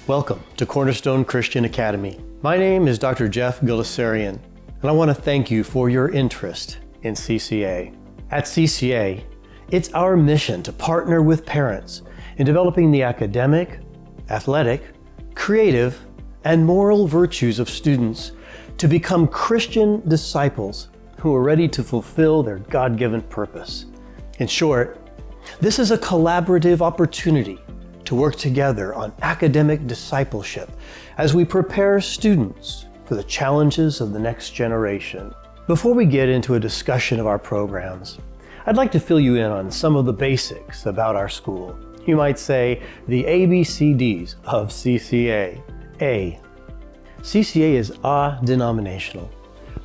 Welcome to Cornerstone Christian Academy. My name is Dr. Jeff Gillisarian, and I want to thank you for your interest in CCA. At CCA, it's our mission to partner with parents in developing the academic, athletic, creative, and moral virtues of students to become Christian disciples who are ready to fulfill their God-given purpose. In short, this is a collaborative opportunity to work together on academic discipleship as we prepare students for the challenges of the next generation. Before we get into a discussion of our programs, I'd like to fill you in on some of the basics about our school. You might say the ABCDs of CCA. A. CCA is a-denominational.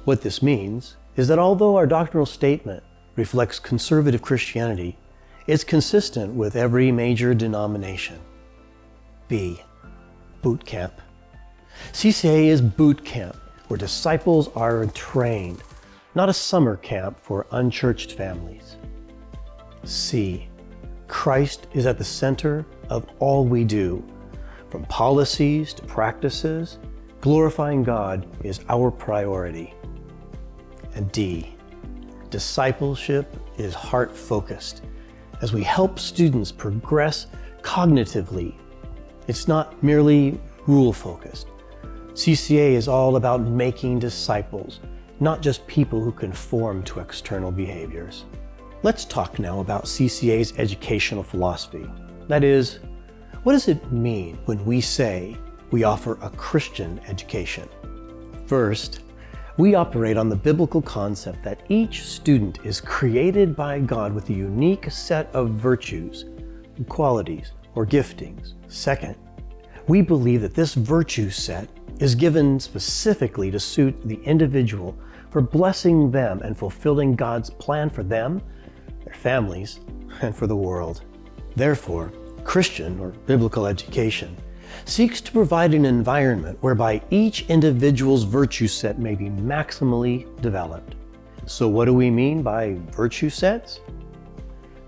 What this means is that although our doctrinal statement reflects conservative Christianity, it's consistent with every major denomination. B. Boot camp. CCA is boot camp, where disciples are trained, not a summer camp for unchurched families. C. Christ is at the center of all we do. From policies to practices, glorifying God is our priority. And D. Discipleship is heart-focused as we help students progress cognitively. It's not merely rule-focused. CCA is all about making disciples, not just people who conform to external behaviors. Let's talk now about CCA's educational philosophy. That is, what does it mean when we say we offer a Christian education? First, we operate on the biblical concept that each student is created by God with a unique set of virtues, qualities, or giftings. Second, we believe that this virtue set is given specifically to suit the individual for blessing them and fulfilling God's plan for them, their families, and for the world. Therefore, Christian or biblical education seeks to provide an environment whereby each individual's virtue set may be maximally developed. So what do we mean by virtue sets?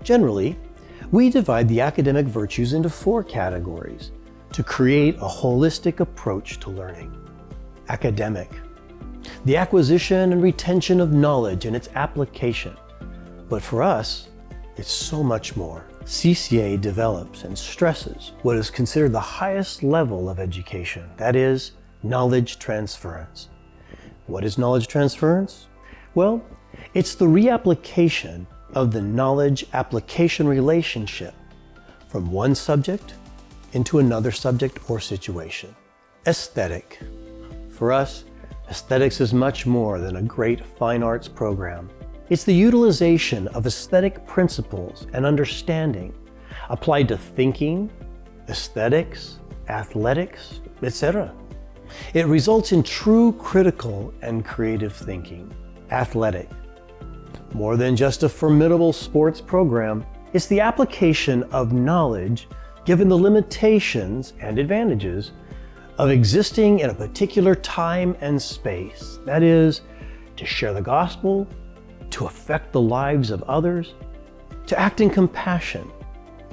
Generally, we divide the academic virtues into 4 categories to create a holistic approach to learning. Academic, the acquisition and retention of knowledge and its application. But for us, it's so much more. CCA develops and stresses what is considered the highest level of education, that is, knowledge transference. What is knowledge transference? Well, it's the reapplication of the knowledge-application relationship from one subject into another subject or situation. Aesthetic. For us, aesthetics is much more than a great fine arts program. It's the utilization of aesthetic principles and understanding applied to thinking, aesthetics, athletics, etc. It results in true critical and creative thinking. Athletic. More than just a formidable sports program, it's the application of knowledge given the limitations and advantages of existing in a particular time and space. That is, to share the gospel, to affect the lives of others, to act in compassion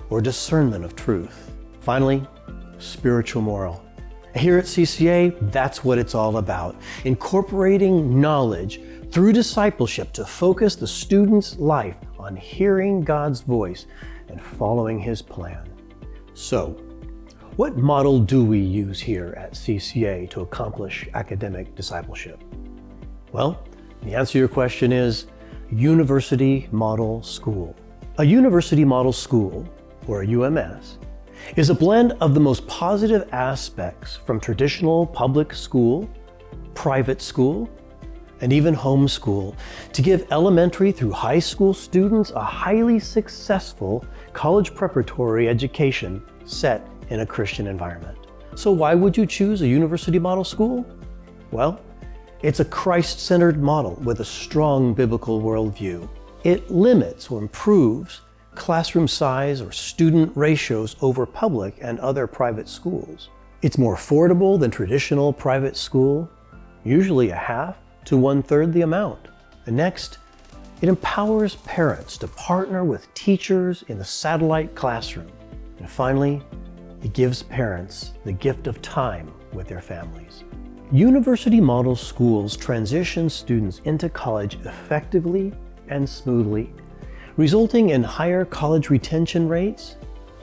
or discernment of truth. Finally, spiritual moral. Here at CCA, that's what it's all about, incorporating knowledge through discipleship to focus the student's life on hearing God's voice and following His plan. So, what model do we use here at CCA to accomplish academic discipleship? Well, the answer to your question is University Model School. A University Model School, or a UMS, is a blend of the most positive aspects from traditional public school, private school, and even homeschool to give elementary through high school students a highly successful college preparatory education set in a Christian environment. So why would you choose a University Model School? Well, it's a Christ-centered model with a strong biblical worldview. It limits or improves classroom size or student ratios over public and other private schools. It's more affordable than traditional private school, usually a half to 1/3 the amount. And next, it empowers parents to partner with teachers in the satellite classroom. And finally, It gives parents the gift of time with their families. University model schools transition students into college effectively and smoothly, resulting in higher college retention rates,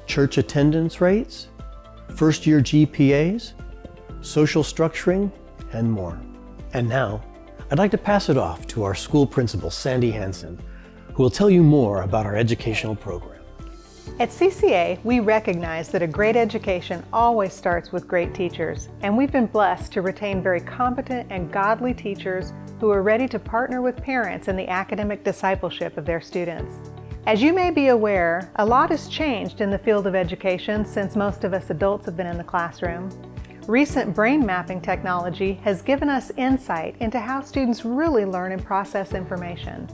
church attendance rates, first-year GPAs, social structuring, and more. And now, I'd like to pass it off to our school principal, Sandy Hansen, who will tell you more about our educational program. At CCA, we recognize that a great education always starts with great teachers, and we've been blessed to retain very competent and godly teachers who are ready to partner with parents in the academic discipleship of their students. As you may be aware, a lot has changed in the field of education since most of us adults have been in the classroom. Recent brain mapping technology has given us insight into how students really learn and process information.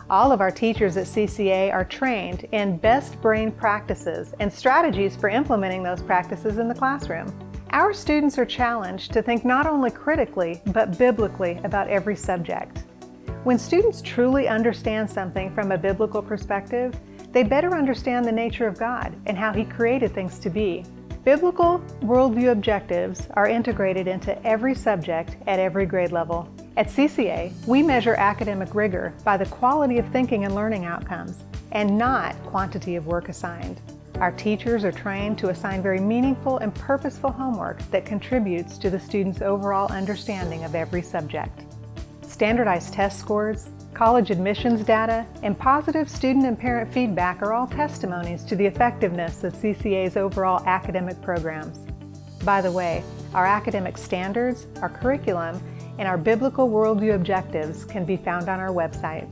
All of our teachers at CCA are trained in best brain practices and strategies for implementing those practices in the classroom. Our students are challenged to think not only critically, but biblically about every subject. When students truly understand something from a biblical perspective, they better understand the nature of God and how He created things to be. Biblical worldview objectives are integrated into every subject at every grade level. At CCA, we measure academic rigor by the quality of thinking and learning outcomes, and not quantity of work assigned. Our teachers are trained to assign very meaningful and purposeful homework that contributes to the student's overall understanding of every subject. Standardized test scores, college admissions data, and positive student and parent feedback are all testimonies to the effectiveness of CCA's overall academic programs. By the way, our academic standards, our curriculum, and our biblical worldview objectives can be found on our website.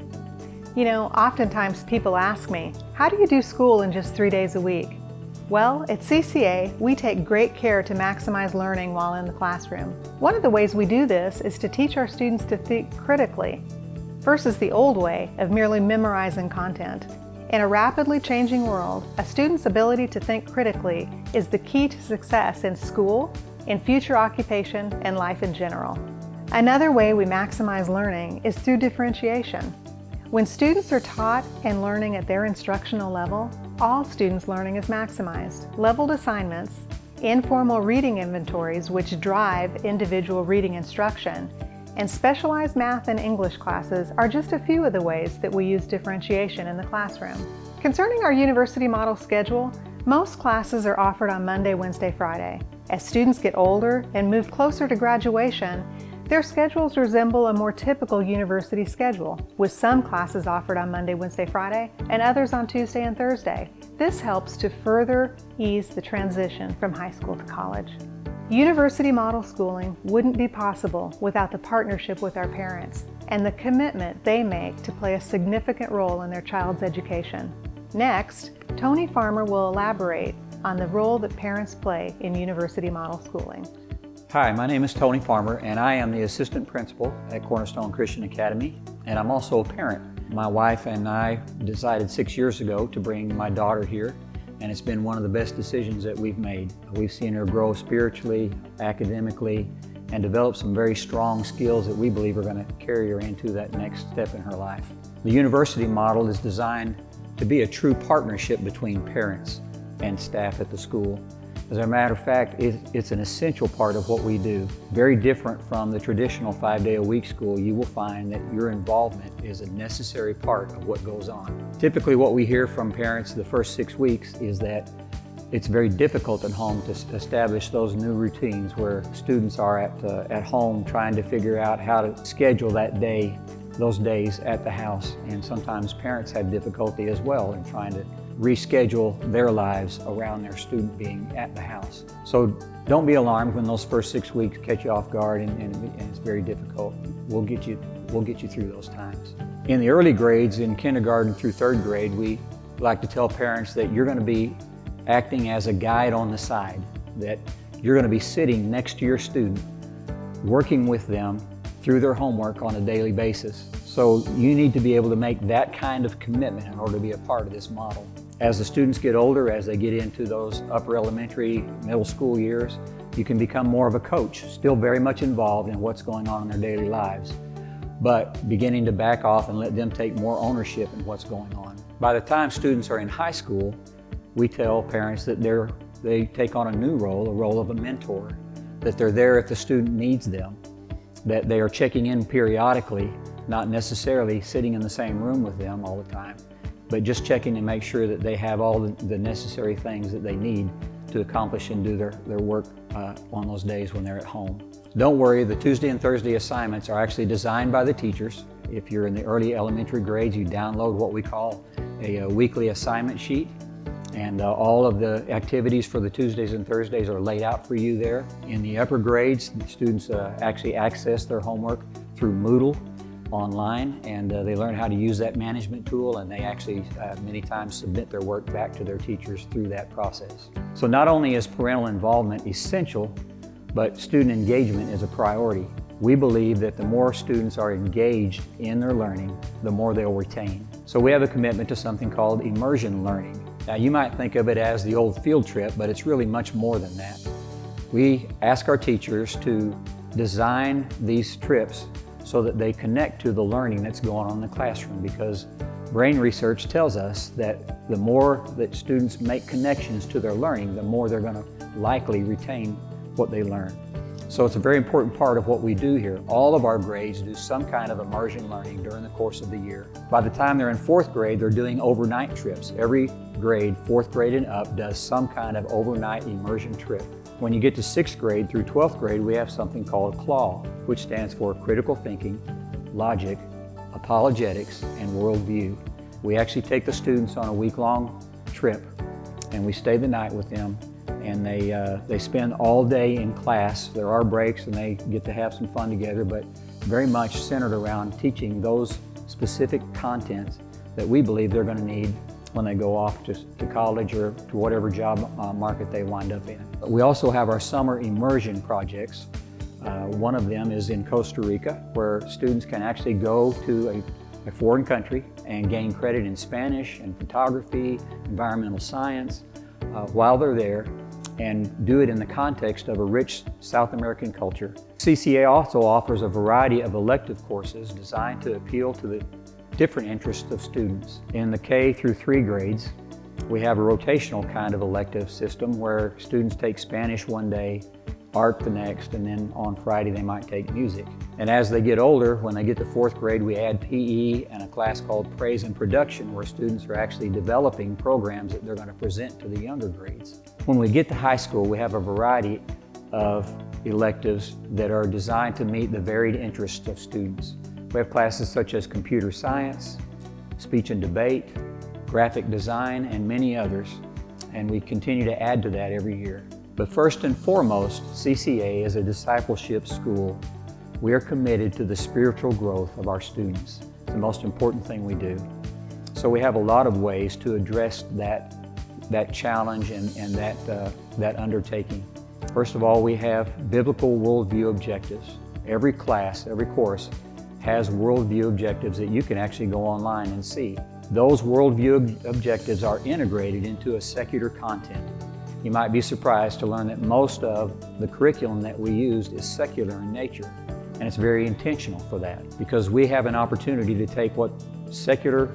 You know, oftentimes people ask me, how do you do school in just 3 days a week? Well, at CCA, we take great care to maximize learning while in the classroom. One of the ways we do this is to teach our students to think critically, versus the old way of merely memorizing content. In a rapidly changing world, a student's ability to think critically is the key to success in school, in future occupation, and life in general. Another way we maximize learning is through differentiation. When students are taught and learning at their instructional level, all students' learning is maximized. Leveled assignments, informal reading inventories which drive individual reading instruction, and specialized math and English classes are just a few of the ways that we use differentiation in the classroom. Concerning our university model schedule, most classes are offered on Monday, Wednesday, Friday. As students get older and move closer to graduation, their schedules resemble a more typical university schedule, with some classes offered on Monday, Wednesday, Friday, and others on Tuesday and Thursday. This helps to further ease the transition from high school to college. University model schooling wouldn't be possible without the partnership with our parents and the commitment they make to play a significant role in their child's education. Next, Tony Farmer will elaborate on the role that parents play in university model schooling. Hi, my name is Tony Farmer, and I am the assistant principal at Cornerstone Christian Academy, and I'm also a parent. My wife and I decided 6 years ago to bring my daughter here, and it's been one of the best decisions that we've made. We've seen her grow spiritually, academically, and develop some very strong skills that we believe are going to carry her into that next step in her life. The university model is designed to be a true partnership between parents and staff at the school. As a matter of fact, it's an essential part of what we do. Very different from the traditional 5-day-a-week school, you will find that your involvement is a necessary part of what goes on. Typically what we hear from parents the first 6 weeks is that it's very difficult at home to establish those new routines where students are at home trying to figure out how to schedule that day, those days at the house. And sometimes parents have difficulty as well in trying to reschedule their lives around their student being at the house. So don't be alarmed when those first 6 weeks catch you off guard and it's very difficult. We'll get you through those times. In the early grades, in kindergarten through 3rd grade, we like to tell parents that you're going to be acting as a guide on the side, that you're going to be sitting next to your student, working with them through their homework on a daily basis. So you need to be able to make that kind of commitment in order to be a part of this model. As the students get older, as they get into those upper elementary, middle school years, you can become more of a coach, still very much involved in what's going on in their daily lives, but beginning to back off and let them take more ownership in what's going on. By the time students are in high school, we tell parents that they're they take on a new role, a role of a mentor, that they're there if the student needs them, that they are checking in periodically, not necessarily sitting in the same room with them all the time, but just checking to make sure that they have all the necessary things that they need to accomplish and do their work on those days when they're at home. Don't worry, the Tuesday and Thursday assignments are actually designed by the teachers. If you're in the early elementary grades, you download what we call a weekly assignment sheet, and all of the activities for the Tuesdays and Thursdays are laid out for you there. In the upper grades, the students actually access their homework through Moodle online, and they learn how to use that management tool, and they actually many times submit their work back to their teachers through that process. So not only is parental involvement essential, but student engagement is a priority. We believe that the more students are engaged in their learning, the more they'll retain. So we have a commitment to something called immersion learning. Now you might think of it as the old field trip, but it's really much more than that. We ask our teachers to design these trips so that they connect to the learning that's going on in the classroom, because brain research tells us that the more that students make connections to their learning, the more they're going to likely retain what they learn. So it's a very important part of what we do here. All of our grades do some kind of immersion learning during the course of the year. By the time they're in 4th grade, they're doing overnight trips. Every grade, 4th grade and up, does some kind of overnight immersion trip. When you get to 6th grade through 12th grade, we have something called CLAW, which stands for Critical Thinking, Logic, Apologetics, and Worldview. We actually take the students on a week-long trip, and we stay the night with them, and they spend all day in class. There are breaks, and they get to have some fun together, but very much centered around teaching those specific contents that we believe they're going to need when they go off to college or to whatever job market they wind up in. We also have our summer immersion projects. One of them is in Costa Rica, where students can actually go to a foreign country and gain credit in Spanish and photography, environmental science, while they're there, and do it in the context of a rich South American culture. CCA also offers a variety of elective courses designed to appeal to the different interests of students. In the K through 3 grades, we have a rotational kind of elective system where students take Spanish one day, art the next, and then on Friday they might take music. And as they get older, when they get to 4th grade, we add PE and a class called Praise and Production, where students are actually developing programs that they're going to present to the younger grades. When we get to high school, we have a variety of electives that are designed to meet the varied interests of students. We have classes such as computer science, speech and debate, graphic design, and many others, and we continue to add to that every year. But first and foremost, CCA is a discipleship school. We are committed to the spiritual growth of our students. It's the most important thing we do. So we have a lot of ways to address that challenge and that undertaking. First of all, we have biblical worldview objectives. Every class, every course has worldview objectives that you can actually go online and see. Those worldview objectives are integrated into a secular content. You might be surprised to learn that most of the curriculum that we use is secular in nature, and it's very intentional for that, because we have an opportunity to take what secular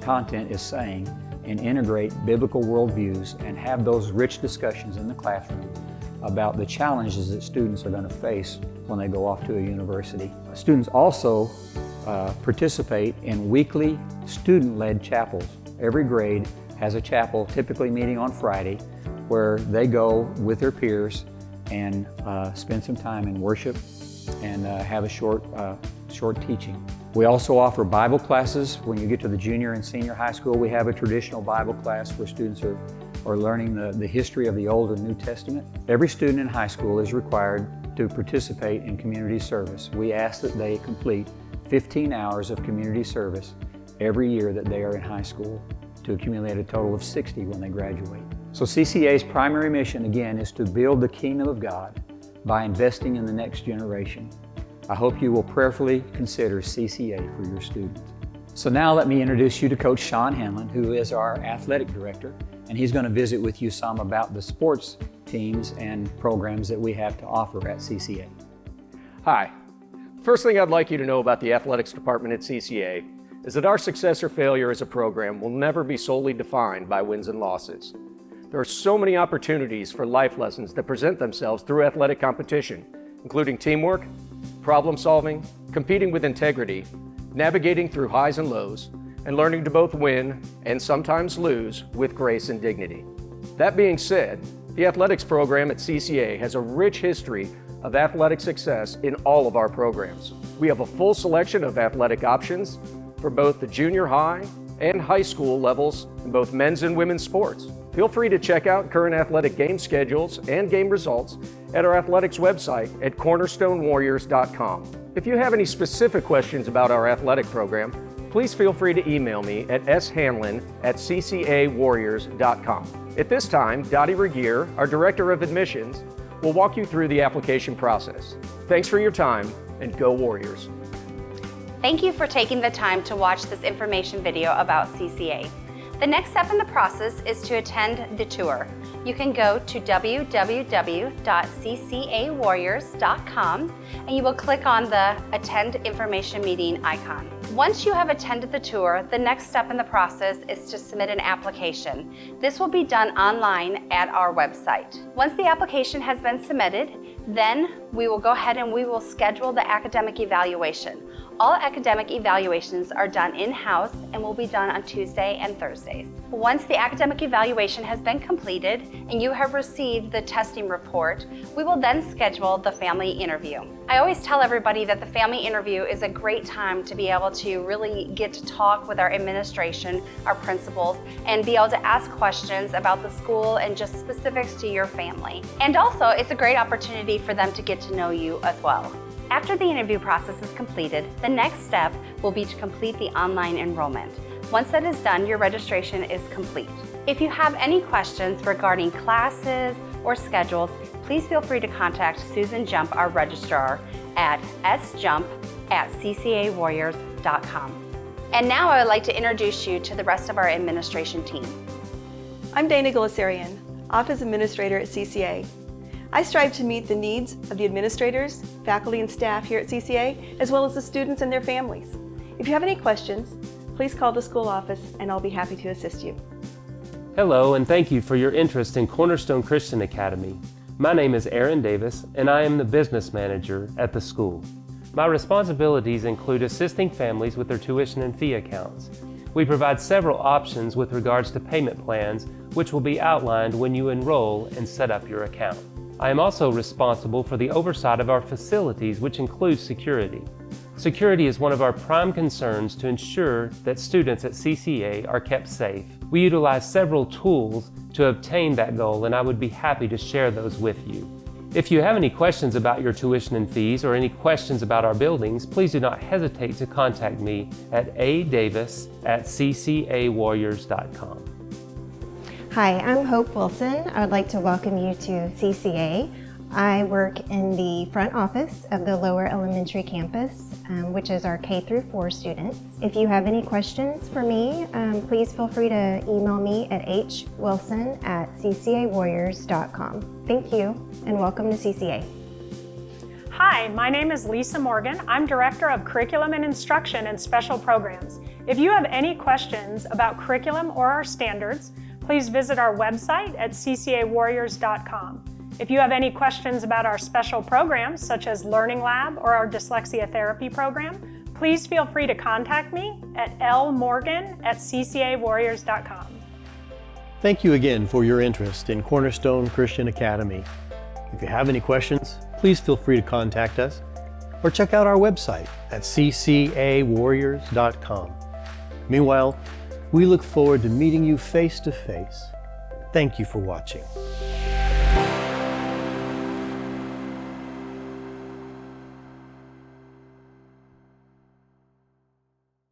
content is saying and integrate biblical worldviews and have those rich discussions in the classroom about the challenges that students are going to face when they go off to a university. Students also participate in weekly student-led chapels. Every grade has a chapel, typically meeting on Friday, where they go with their peers and spend some time in worship and have a short teaching. We also offer Bible classes. When you get to the junior and senior high school, we have a traditional Bible class where students are learning the history of the Old and New Testament. Every student in high school is required to participate in community service. We ask that they complete 15 hours of community service every year that they are in high school to accumulate a total of 60 when they graduate. So CCA's primary mission, again, is to build the kingdom of God by investing in the next generation. I hope you will prayerfully consider CCA for your students. So now let me introduce you to Coach Sean Hanlon, who is our athletic director, and he's going to visit with you some about the sports teams and programs that we have to offer at CCA. Hi. First thing I'd like you to know about the athletics department at CCA is that our success or failure as a program will never be solely defined by wins and losses. There are so many opportunities for life lessons that present themselves through athletic competition, including teamwork, problem solving, competing with integrity, navigating through highs and lows, and learning to both win and sometimes lose with grace and dignity. That being said, the athletics program at CCA has a rich history of athletic success in all of our programs. We have a full selection of athletic options for both the junior high and high school levels in both men's and women's sports. Feel free to check out current athletic game schedules and game results at our athletics website at cornerstonewarriors.com. If you have any specific questions about our athletic program, please feel free to email me at shanlon@ccawarriors.com. At this time, Dottie Regier, our Director of Admissions, will walk you through the application process. Thanks for your time, and go Warriors. Thank you for taking the time to watch this information video about CCA. The next step in the process is to attend the tour. You can go to www.ccawarriors.com and you will click on the Attend Information Meeting icon. Once you have attended the tour, the next step in the process is to submit an application. This will be done online at our website. Once the application has been submitted, then we will go ahead and we will schedule the academic evaluation. All academic evaluations are done in-house and will be done on Tuesday and Thursdays. Once the academic evaluation has been completed and you have received the testing report, we will then schedule the family interview. I always tell everybody that the family interview is a great time to be able to really get to talk with our administration, our principals, and be able to ask questions about the school and just specifics to your family. And also, it's a great opportunity for them to get to know you as well. After the interview process is completed, the next step will be to complete the online enrollment. Once that is done, your registration is complete. If you have any questions regarding classes or schedules, please feel free to contact Susan Jump, our registrar, at sjump@ccawarriors.com. And now I would like to introduce you to the rest of our administration team. I'm Dana Glisarian, Office Administrator at CCA. I strive to meet the needs of the administrators, faculty, and staff here at CCA, as well as the students and their families. If you have any questions, please call the school office and I'll be happy to assist you. Hello, and thank you for your interest in Cornerstone Christian Academy. My name is Aaron Davis, and I am the business manager at the school. My responsibilities include assisting families with their tuition and fee accounts. We provide several options with regards to payment plans, which will be outlined when you enroll and set up your account. I am also responsible for the oversight of our facilities, which includes security. Security is one of our prime concerns to ensure that students at CCA are kept safe. We utilize several tools to obtain that goal, and I would be happy to share those with you. If you have any questions about your tuition and fees or any questions about our buildings, please do not hesitate to contact me at adavis@ccawarriors.com. Hi, I'm Hope Wilson. I would like to welcome you to CCA. I work in the front office of the lower elementary campus, which is our K through 4 students. If you have any questions for me, please feel free to email me at hwilson@ccawarriors.com. Thank you and welcome to CCA. Hi, my name is Lisa Morgan. I'm Director of Curriculum and Instruction and Special Programs. If you have any questions about curriculum or our standards, please visit our website at ccawarriors.com. If you have any questions about our special programs, such as Learning Lab or our Dyslexia Therapy Program, please feel free to contact me at lmorgan@ccawarriors.com. Thank you again for your interest in Cornerstone Christian Academy. If you have any questions, please feel free to contact us or check out our website at ccawarriors.com. Meanwhile, we look forward to meeting you face to face. Thank you for watching.